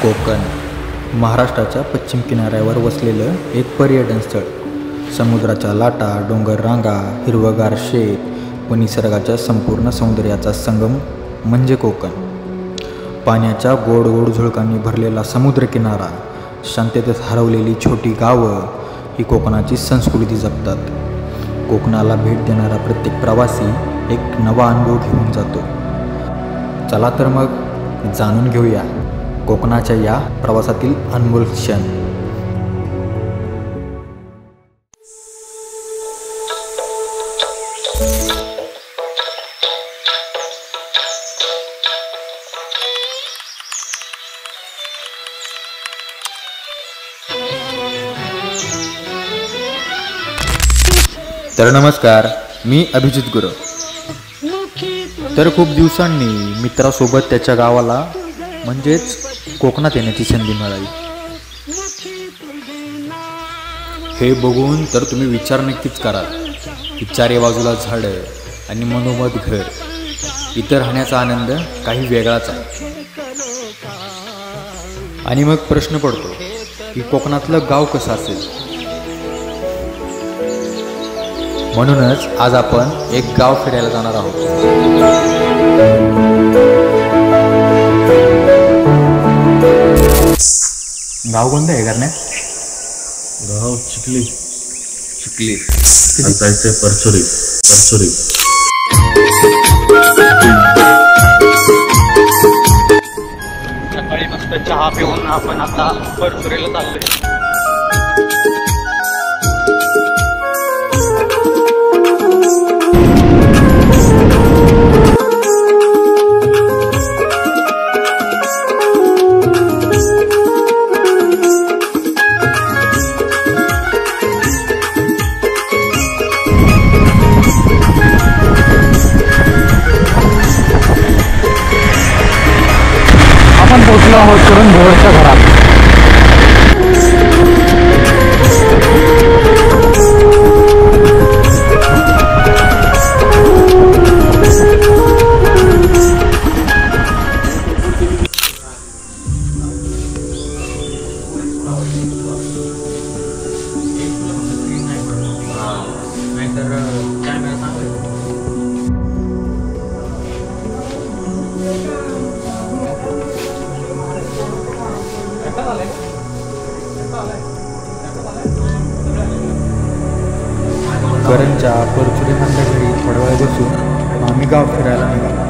कोकण महाराष्ट्राच्या पश्चिम किनाऱ्यावर वसलेलं एक पर्यटन स्थळ. समुद्राच्या लाटा, डोंगर रांगा, हिरवगार शेत व निसर्गाच्या संपूर्ण सौंदर्याचा संगम म्हणजे कोकण. पाण्याच्या गोड गोड झुळकांनी भरलेला समुद्रकिनारा, शांततेत हरवलेली छोटी गावं ही कोकणाची संस्कृती जपतात. कोकणाला भेट देणारा प्रत्येक प्रवासी एक नवा अनुभव घेऊन जातो. चला तर मग जाणून घेऊया कोकणाच्या या प्रवासातील अनमोल क्षण. तर नमस्कार, मी अभिजित गुरव. तर खूप दिवसांनी मित्रासोबत त्याच्या गावाला म्हणजेच कोकणात येण्याची संधी मिळाली. हे बघून तर तुम्ही विचार नक्कीच कराल की चारी बाजूला झाडं आणि मनोमत घर, इथं राहण्याचा आनंद काही वेगळाच आहे. आणि मग प्रश्न पडतो की कोकणातलं गाव कसं असेल. म्हणूनच आज आपण एक गाव फिरायला जाणार आहोत. गाव कोणतं आहे करण्या? गाव चिखली. चिखली जायचंय परचुरी. सकाळी मस्त चहा पिऊन आपण आता परचुरीला चाललोय. पोचलो आहोत करून भोरच्या घरात. करंजा परचुरी मधल्या घरी थोड्या वेळ बसून आम्ही गाव फिरायला निघालो.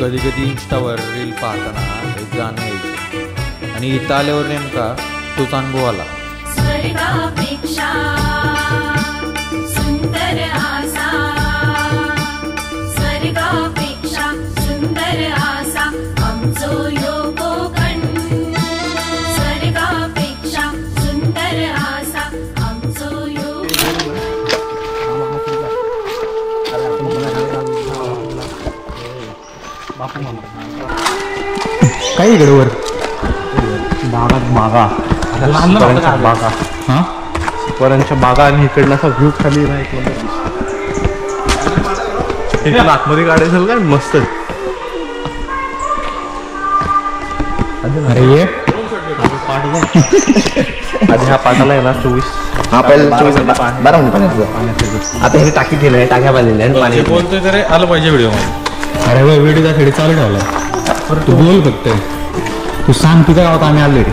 कधी कधी इंस्टावर रील पाहताना एक गाणं यायचं आणि इथं आल्यावर नेमका तोच अनुभव आला. स्वर्गापेक्षा सुंदर आसा, स्वर्गापेक्षा सुंदर आसा आमचो यो कोकण. स्वर्गापेक्षा सुंदर आसा आमचो यो. काही गडवर बागा बागा हां वरांच्या बागा आणि इकडनं असा व्ह्यू खाली नाही इकडं आतमध्ये काढायचं काय मस्त. अरे ये आधी हा पाटाला आहे ना 24. हा पहिला 24 आता हे टाकी ठेवलंय, टाक्या बांधलेल्या आणि पाणी बोलतोय तरी आलं पाहिजे व्हिडिओ मध्ये. अरे वा व्हिडिओ त्यासाठी चालू ठेवला. तू बोल फक्त, तू सांग तुझ्या गावात आम्ही आलो रे.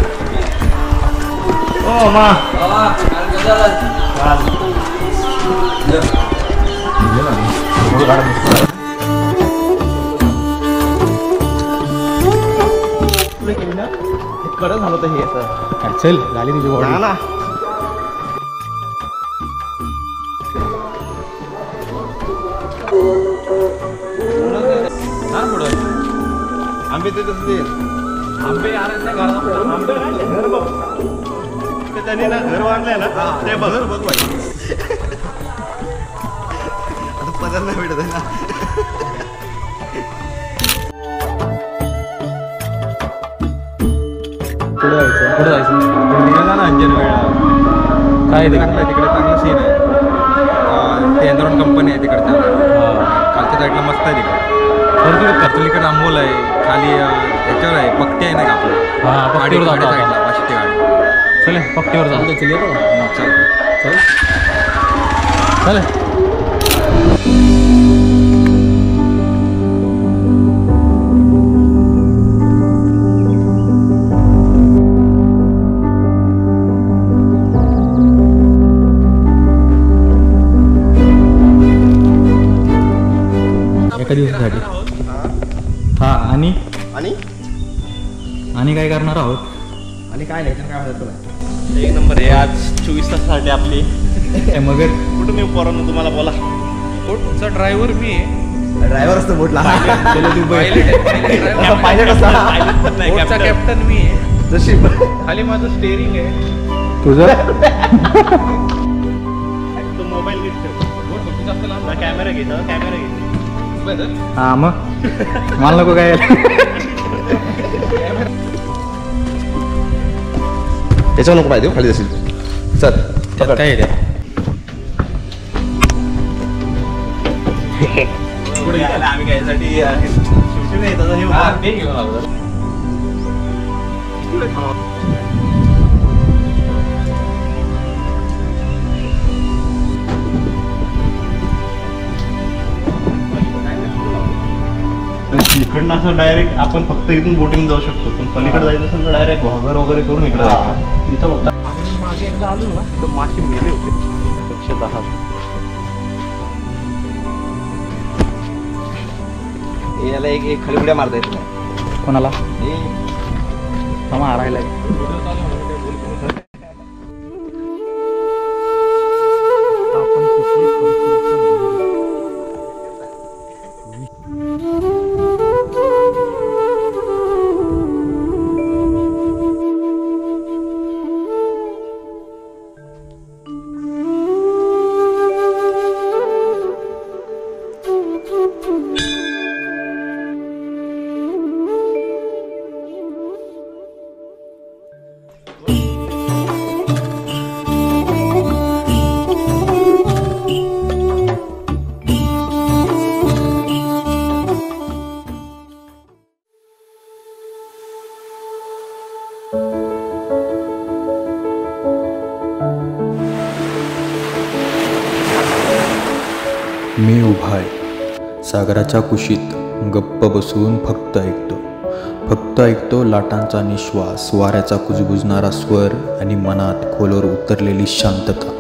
कडं झालं होतं हे. चल झाली तुझी बॉडी. आंबे ते तसं त्यांनी ना घर बांधलंय ना ते बघ आता पदार्थ नाही भेटत आहे ना. पुढे जायचं निघाला ना अंजन वेळा काय चांगलं आहे तिकडे, चांगलं सीन आहे. ते एनरॉन कंपनी आहे तिकडच्या खालच्या साईडला मस्त आहे तिकडे. तिकडे आंबोल आहे खाली याच्यावर आहे पक्ती आहे ना का आपलं पक्तीवर साईडला वाशिष्ठी गाडी. चले पक्तीवर जाऊ चल. एका दिवसासाठी हा आणि काय करणार आहोत आणि काय नाही काय म्हणतात तुला. एक नंबर आहे आज 24 तासासाठी आपली. मगर कुठं मी पोरांनो तुम्हाला बोला बोटचा ड्रायव्हर मी आहे. ड्रायव्हर असतो बोटला. पायलट पायलट असता बोटचा कॅप्टन मी आहे. जशी खाली माझं स्टेअरिंग आहे. तुझं तो मोबाईल घेतो कॅमेरा घेतो हा मग मला नको काय त्याच्यावर नको पाहिजे खाली असेल. चल काय आहे पुढे आम्ही घ्यायसाठी शिवशिवने येतात हे घेऊन आलो. इकडनं असं डायरेक्ट आपण फक्त इथून बोटिंग जाऊ शकतो, पण पलीकडे जायचं असेल तर डायरेक्ट घागर वगैरे करून इकडे जायचं. तिथं बघता मागे एकदा आलो ना तर मासे मेले होते 110. याला एक खाली उड्या मारता येत नाही कोणाला हे मारायला मी उभा आहे सागराच्या कुशीत गप्प बसून फक्त ऐकतो लाटांचा निश्वास, वाऱ्याचा कुजबुजणारा स्वर आणि मनात खोलवर उतरलेली शांतता.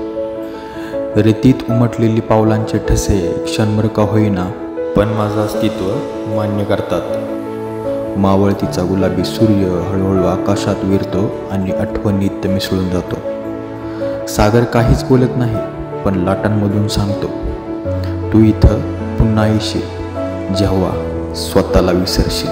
रेतीत उमटलेली पावलांचे ठसे क्षणभर का होईना पण माझं अस्तित्व मान्य करतात. मावळतीचा गुलाबी सूर्य हळूहळू आकाशात विरतो आणि आठवणीत मिसळून जातो. सागर काहीच बोलत नाही पण लाटांमधून सांगतो, तू इथं पुन्हा येशील जेव्हा स्वतःला विसरशील.